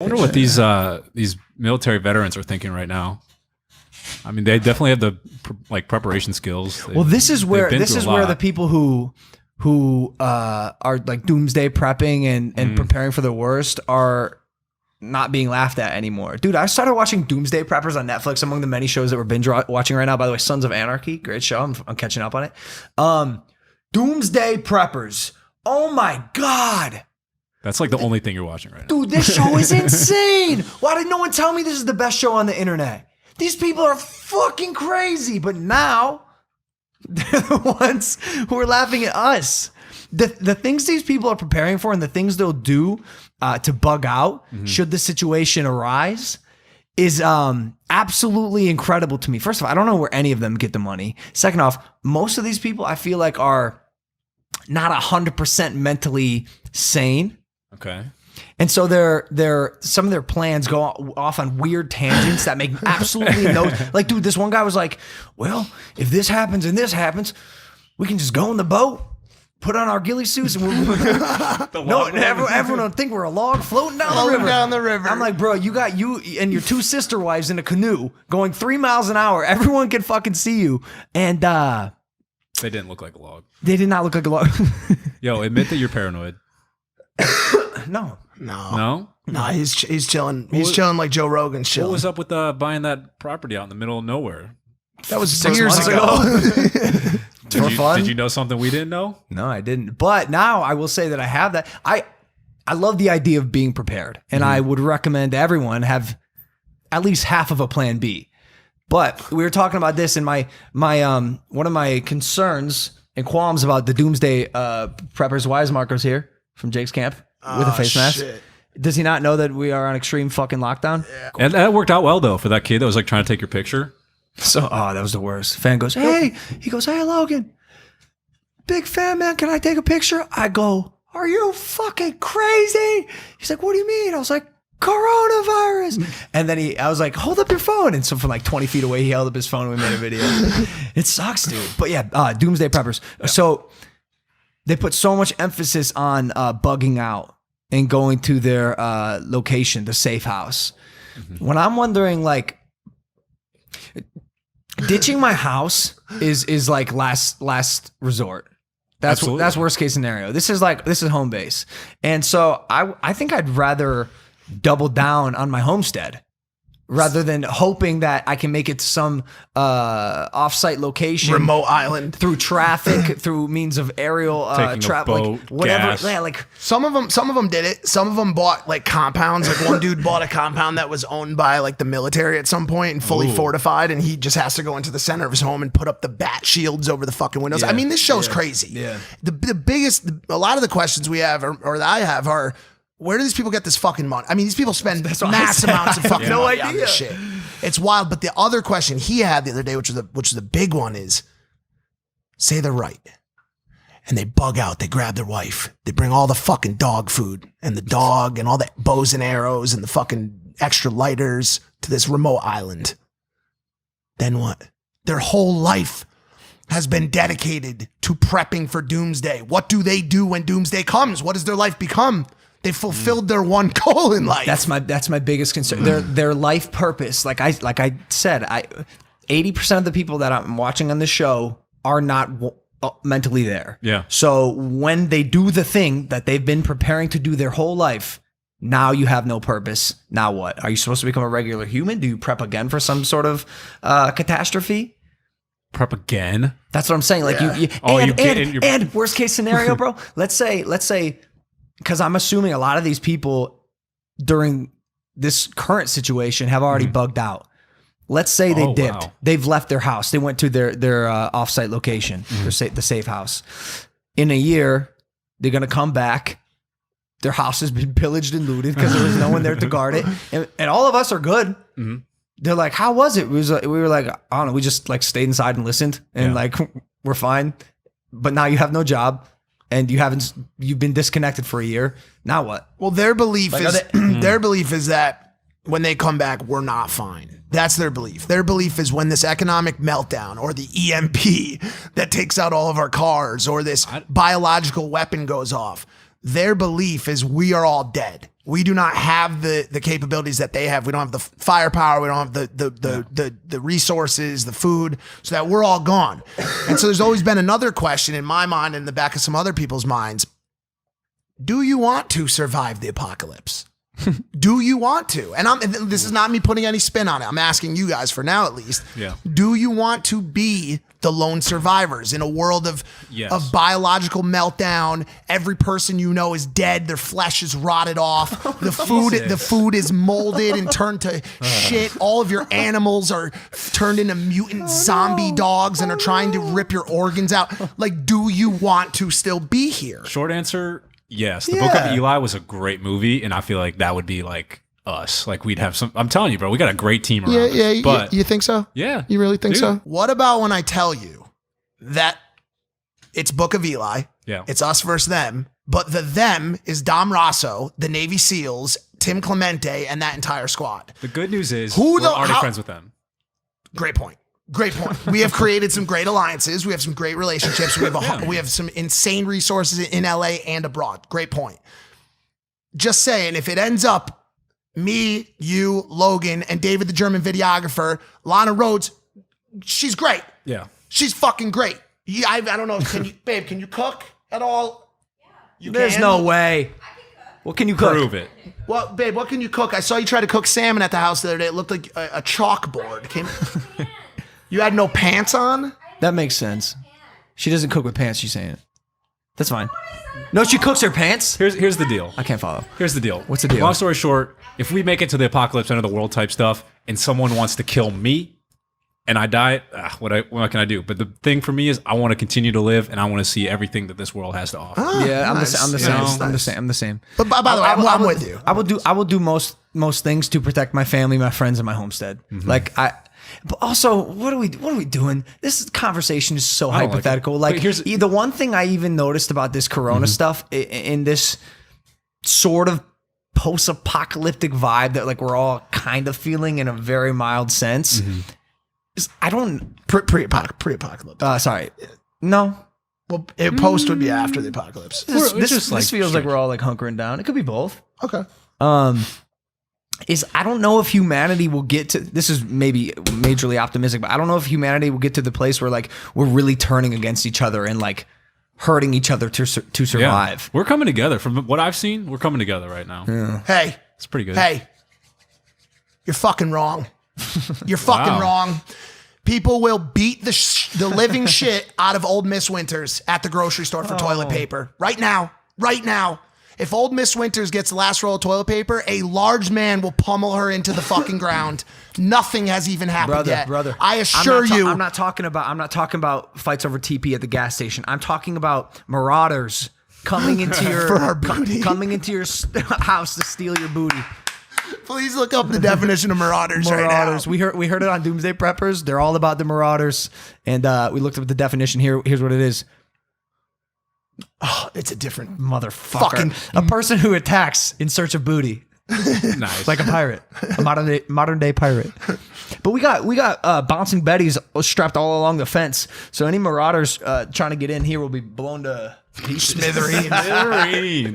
I wonder what these military veterans are thinking right now. I mean, they definitely have the preparation skills. Well, this is where the people who are like doomsday prepping and preparing for the worst are not being laughed at anymore. Dude, I started watching Doomsday Preppers on Netflix, among the many shows that we're binge watching right now. By the way, Sons of Anarchy, great show. I'm catching up on it. Doomsday Preppers. Oh my God. That's like the only thing you're watching right now. Dude, this show is insane. Why did no one tell me this is the best show on the internet? These people are fucking crazy. But now they're the ones who are laughing at us. The things these people are preparing for and the things they'll do to bug out should the situation arise is absolutely incredible to me. First of all, I don't know where any of them get the money. Second off, most of these people I feel like are not 100% mentally sane. Okay. And so some of their plans go off on weird tangents that make absolutely no, like, dude, this one guy was like, well, if this happens and this happens, we can just go in the boat, put on our ghillie suits, and everyone will think we're a log floating down the river. I'm like, bro, you got you and your two sister wives in a canoe going 3 miles an hour. Everyone can fucking see you. And they didn't look like a log. They did not look like a log. Yo, admit that you're paranoid. No. He's chilling. He's chilling like Joe Rogan's chilling. What was up with buying that property out in the middle of nowhere? That was 6 years ago. Did you know something we didn't know? No, I didn't. But now I will say that I have that. I love the idea of being prepared, and I would recommend everyone have at least half of a plan B. But we were talking about this, and my one of my concerns and qualms about the Doomsday Preppers Wise Markers here from Jake's camp with a face mask. Shit. Does he not know that we are on extreme fucking lockdown? Yeah. And that worked out well though for that kid that was like trying to take your picture. So, that was the worst. Fan goes, hey, he goes, hey, Logan, big fan, man. Can I take a picture? I go, are you fucking crazy? He's like, what do you mean? I was like, coronavirus. And then I was like, hold up your phone. And so from like 20 feet away, he held up his phone and we made a video. It sucks, dude. But yeah, Doomsday Preppers. Yeah. So they put so much emphasis on bugging out and going to their location, the safe house. When I'm wondering, like, ditching my house is like last resort. That's worst case scenario. This is home base. And so I think I'd rather double down on my homestead rather than hoping that I can make it to some off-site location, remote island, through traffic, through means of aerial travel, like whatever. Gas. Yeah, like some of them did it. Some of them bought like compounds. Like one dude bought a compound that was owned by like the military at some point and fully fortified, and he just has to go into the center of his home and put up the bat shields over the fucking windows. Yeah. I mean, this show's crazy. Yeah. The biggest, a lot of the questions we have or that I have are, where do these people get this fucking money? I mean, these people spend mass amounts of fucking money on this shit. It's wild. But the other question he had the other day, which was the big one, is say they're right. And they bug out. They grab their wife. They bring all the fucking dog food and the dog and all the bows and arrows and the fucking extra lighters to this remote island. Then what? Their whole life has been dedicated to prepping for Doomsday. What do they do when Doomsday comes? What does their life become? They fulfilled their one goal in life. That's my biggest concern. Their life purpose. Like I said, 80% of the people that I'm watching on the show are not mentally there. Yeah. So when they do the thing that they've been preparing to do their whole life, now you have no purpose. Now what? Are you supposed to become a regular human? Do you prep again for some sort of catastrophe? Prep again? That's what I'm saying. Like and worst case scenario, bro. Let's say. Because I'm assuming a lot of these people during this current situation have already bugged out. Let's say they dipped. Wow. They've left their house. They went to their offsite location, the safe house. In a year, they're going to come back. Their house has been pillaged and looted because there was no one there to guard it. And all of us are good. Mm-hmm. They're like, how was it? We were like, I don't know. We just like stayed inside and listened and like, we're fine. But now you have no job. And you've been disconnected for a year. Now what? Well, their belief is that when they come back, we're not fine. That's their belief. Their belief is when this economic meltdown or the EMP that takes out all of our cars or this biological weapon goes off, their belief is we are all dead. We do not have the capabilities that they have. We don't have the firepower. We don't have the resources, the food, so that we're all gone. And so there's always been another question in my mind and in the back of some other people's minds. Do you want to survive the apocalypse? Do you want to? And this is not me putting any spin on it. I'm asking you guys for now, at least. Yeah. Do you want to be the lone survivors in a world of biological meltdown? Every person you know is dead. Their flesh is rotted off. The food is molded and turned to shit. All of your animals are turned into mutant zombie dogs and are trying to rip your organs out. Like, do you want to still be here? Short answer. Yes, the Book of Eli was a great movie, and I feel like that would be like us. Like we'd have some. I'm telling you, bro, we got a great team around. Yeah. But you think so? Yeah, you really think so? What about when I tell you that it's Book of Eli? Yeah, it's us versus them, but the them is Dom Rosso, the Navy SEALs, Tim Clemente, and that entire squad. The good news is we're already friends with them. Great point. Great point. We have created some great alliances. We have some great relationships. We have some insane resources in LA and abroad. Great point. Just saying, if it ends up me, you, Logan, and David the German videographer, Lana Rhodes, she's great. Yeah. She's fucking great. I don't know. Babe, can you cook at all? Yeah. There's no way. What can you cook? Prove it. Well, babe, what can you cook? I saw you try to cook salmon at the house the other day. It looked like a chalkboard. You had no pants on? That makes sense. She doesn't cook with pants, she's saying. That's fine. No, she cooks her pants. Here's the deal. I can't follow. Here's the deal. What's the deal? Long story short, if we make it to the apocalypse, end of the world type stuff, and someone wants to kill me, and I die, what can I do? But the thing for me is I want to continue to live, and I want to see everything that this world has to offer. Yeah, I'm the same. But by the way, I'm with you. I will do most things to protect my family, my friends, and my homestead. Mm-hmm. But also, what are we doing? This conversation is so hypothetical. Like the one thing I even noticed about this Corona stuff in this sort of post-apocalyptic vibe that like we're all kind of feeling in a very mild sense is I don't pre-apocalypse. Sorry, no. Well, post would be after the apocalypse. This feels like we're all like hunkering down. It could be both. Okay. I don't know if humanity will get to, this is maybe majorly optimistic, but I don't know if humanity will get to the place where like we're really turning against each other and like hurting each other to survive. Yeah. We're coming together. From what I've seen, we're coming together right now. Yeah. Hey. It's pretty good. Hey. You're fucking wrong. You're fucking wrong. People will beat the living shit out of old Miss Winters at the grocery store for toilet paper. Right now. Right now. If old Miss Winters gets the last roll of toilet paper, a large man will pummel her into the fucking ground. Nothing has even happened yet. Brother, I assure you. I'm not talking about fights over TP at the gas station. I'm talking about marauders coming into your coming into your house to steal your booty. Please look up the definition of marauders right now. We heard it on Doomsday Preppers. They're all about the marauders, and we looked up the definition here. Here's what it is. Oh, it's a different motherfucker. A person who attacks in search of booty. Nice. Like a pirate. A modern day pirate. But we got bouncing betties strapped all along the fence. So any marauders trying to get in here will be blown to pieces. Smithereen.